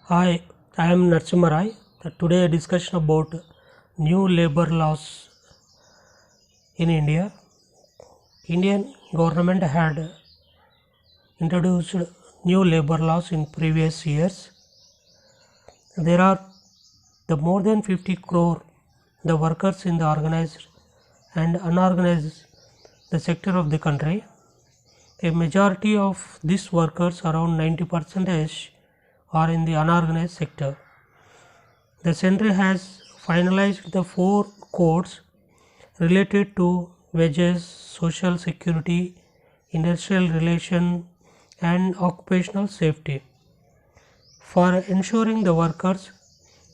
Hi, I am Narasimha. Today a discussion about new labor laws in India. Indian government had introduced new labor laws in previous years. There are the more than 50 crore the workers in the organized and unorganized the sector of the country. A majority of these workers, around 90%, are in the unorganized sector. The centre has finalized the four codes related to wages, social security, industrial relation, and occupational safety. For ensuring the workers'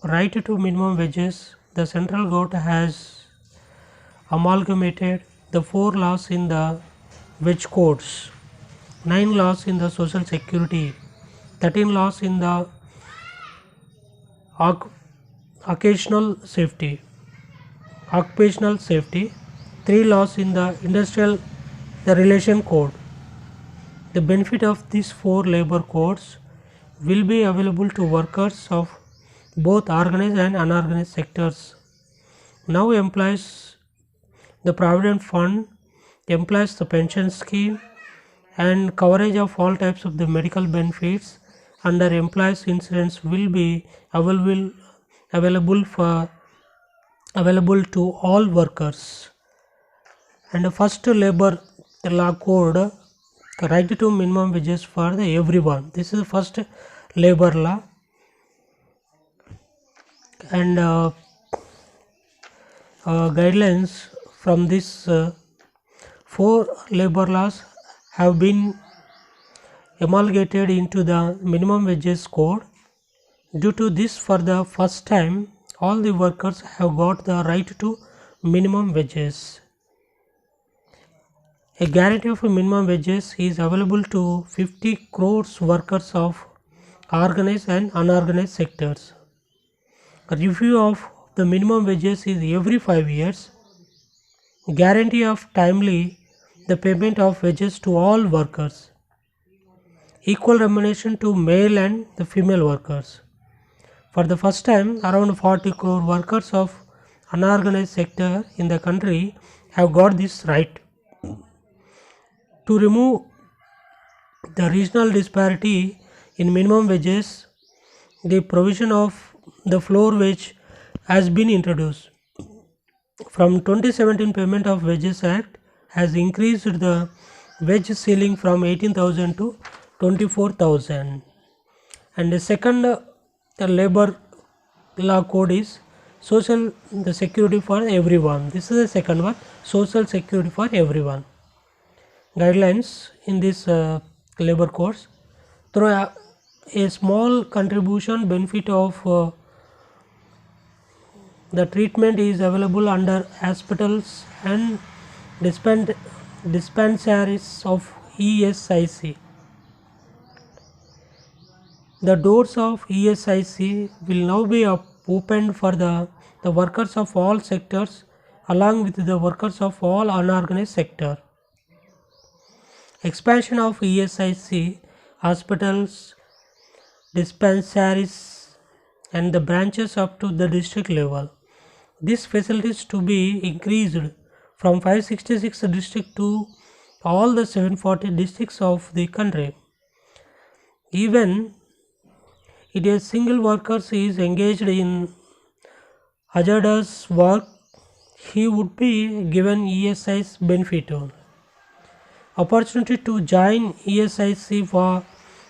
right to minimum wages, the central government has amalgamated the four laws in the wage codes, 9 laws in the social security, 13 laws in the oc- occasional safety, occupational safety, 3 laws in the industrial the relation code. The benefit of these four labor codes will be available to workers of both organized and unorganized sectors. Now employs the provident fund, employs the pension scheme, and coverage of all types of the medical benefits under employees insurance will be available for available to all workers. And the first labor law code, right to minimum wages for the everyone. This is the first labor law, and guidelines from this four labor laws have been amalgamated into the minimum wages code. Due to this, for the first time, all the workers have got the right to minimum wages. A guarantee of minimum wages is available to 50 crores workers of organized and unorganized sectors. A review of the minimum wages is every 5 years. Guarantee of timely the payment of wages to all workers. Equal remuneration to male and the female workers. For the first time, around 40 crore workers of unorganized sector in the country have got this right. To remove the regional disparity in minimum wages, the provision of the floor wage has been introduced. From 2017 Payment of Wages Act has increased the wage ceiling from 18,000 to 24,000. And the second the labor law code is social the security for everyone. This is the second one, social security for everyone. Guidelines in this labor codes through a small contribution benefit of the treatment is available under hospitals and dispensaries of ESIC. The doors of ESIC will now be opened for the workers of all sectors along with the workers of all unorganized sector. Expansion of ESIC, hospitals, dispensaries, and the branches up to the district level. These facilities to be increased from 566 districts to all the 740 districts of the country. Even if a single worker is engaged in hazardous work, he would be given ESI's benefit. Opportunity to join ESIC for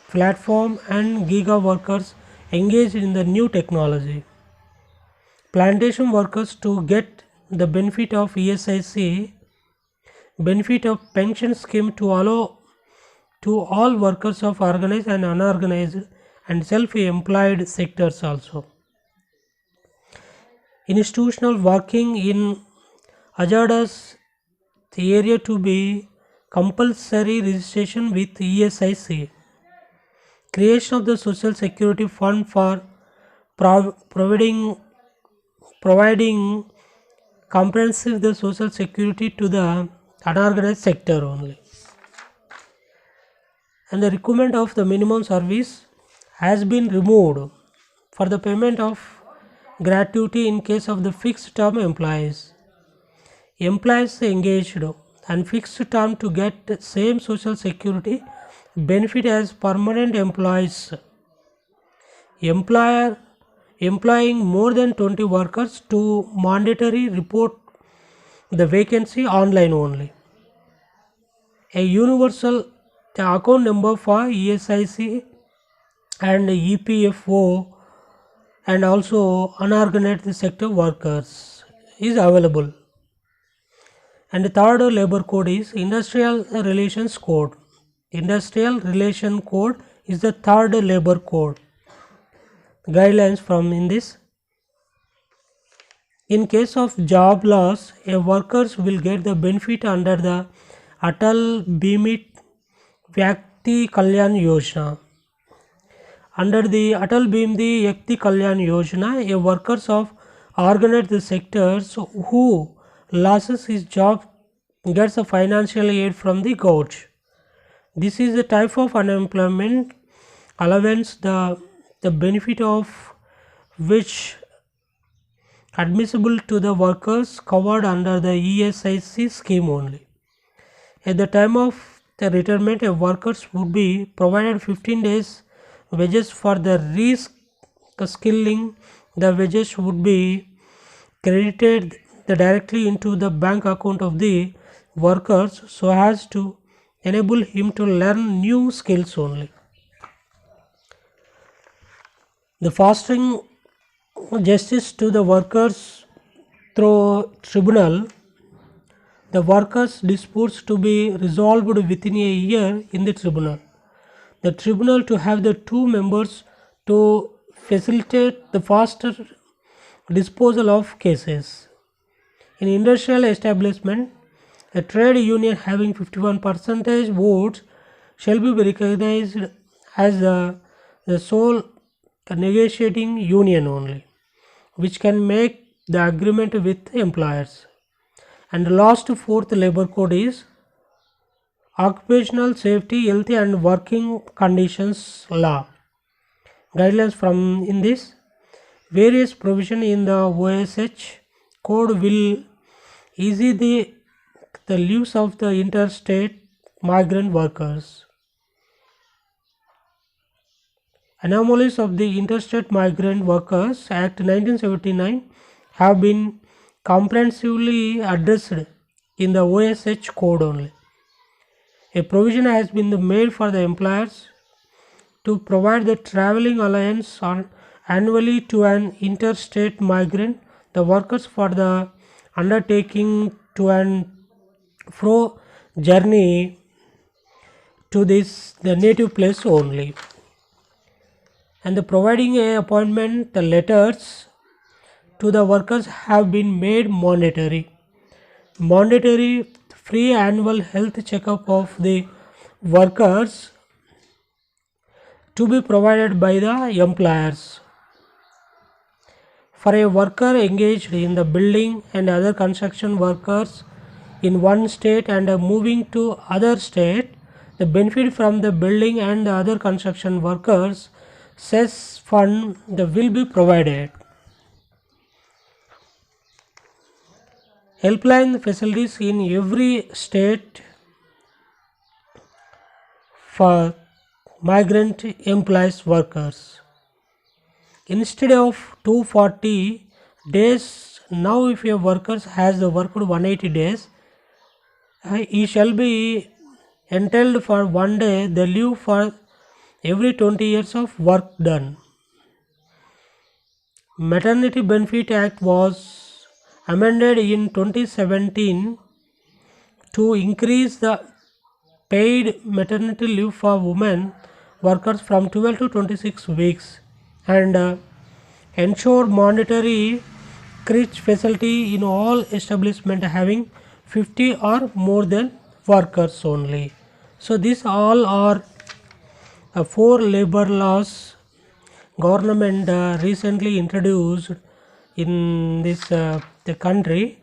platform and giga workers engaged in the new technology. Plantation workers to get the benefit of ESIC, benefit of pension scheme to allow to all workers of organized and unorganized and self-employed sectors also. Institutional working in hazardous area to be compulsory registration with ESIC. Creation of the Social Security Fund for providing comprehensive the social security to the unorganized sector only. And the requirement of the minimum service has been removed for the payment of gratuity in case of the fixed term employees. Employees engaged and fixed term to get the same social security benefit as permanent employees. Employer employing more than 20 workers to mandatory report the vacancy online only. A universal account number for ESIC and EPFO and also unorganized sector workers is available. And the third labor code is Industrial Relations Code. Industrial Relation Code is the third labor code. Guidelines from in this: in case of job loss, a workers will get the benefit under the Atal Bimit Vyakti Kalyan Yojana. Under the Atal Bimdi Yakti Kalyan Yojana, a workers of organized sectors who loses his job gets a financial aid from the government. This is the type of unemployment allowance the benefit of which admissible to the workers covered under the ESIC scheme only. At the time of the retirement, a workers would be provided 15 days wages for the reskilling. The wages would be credited directly into the bank account of the workers so as to enable him to learn new skills only. The fostering justice to the workers through tribunal, the workers' disputes to be resolved within a year in the tribunal. The tribunal to have the two members to facilitate the faster disposal of cases. In industrial establishment, a trade union having 51% votes shall be recognized as the sole negotiating union only, which can make the agreement with employers. And the last fourth labor code is Occupational Safety, Health and Working Conditions Law. Guidelines from in this: various provision in the OSH code will ease the lives of the interstate migrant workers. Anomalies of the Interstate Migrant Workers Act 1979 have been comprehensively addressed in the OSH code only. A provision has been made for the employers to provide the travelling allowance annually to an interstate migrant, the workers for the undertaking to and fro journey to the native place only. And the providing a appointment the letters to the workers have been made mandatory. Mandatory free annual health checkup of the workers to be provided by the employers. For a worker engaged in the building and other construction workers in one state and moving to other state, the benefit from the building and the other construction workers cess fund will be provided. Helpline facilities in every state for migrant employees workers. Instead of 240 days, now if a worker has worked 180 days, he shall be entitled for 1 day the leave for every 20 years of work done. Maternity Benefit Act was amended in 2017 to increase the paid maternity leave for women workers from 12 to 26 weeks and ensure mandatory crèche facility in all establishment having 50 or more than workers only. So these all are 4 labor laws government recently introduced in this the country.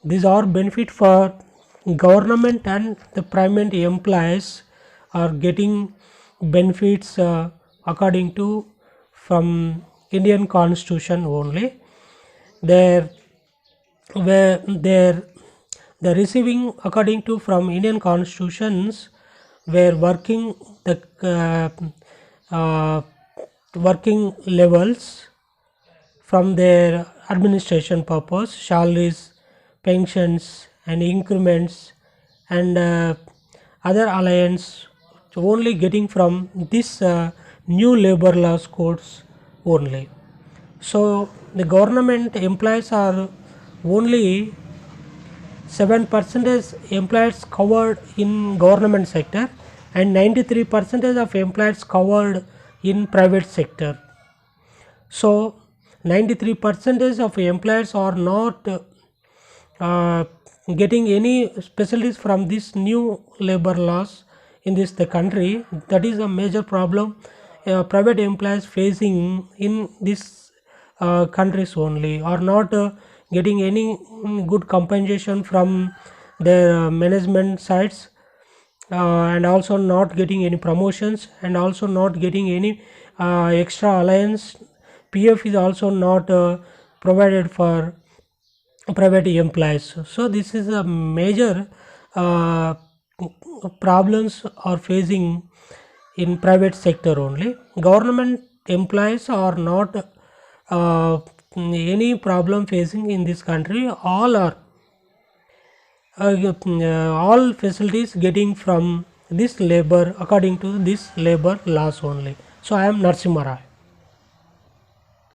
These are benefit for government and the private employees are getting benefits according to from Indian constitution only. Their where the receiving according to from Indian constitutions were working the working levels from their administration purpose, salaries, pensions and increments and other alliance only getting from this new labor laws codes only. So the government employees are only 7% employees covered in government sector and 93% of employees covered in private sector. So 93% of employees are not uh, getting any specialties from this new labor laws in this the country. That is a major problem private employees facing in this countries only, are not getting any good compensation from their management sides, and also not getting any promotions and also not getting any extra allowance. PF is also not provided for private employees. So this is a major uh, problems are facing in private sector only. Government employees are not any problem facing in this country. All are all facilities getting from this labor according to this labor laws only. So I am Narasimha.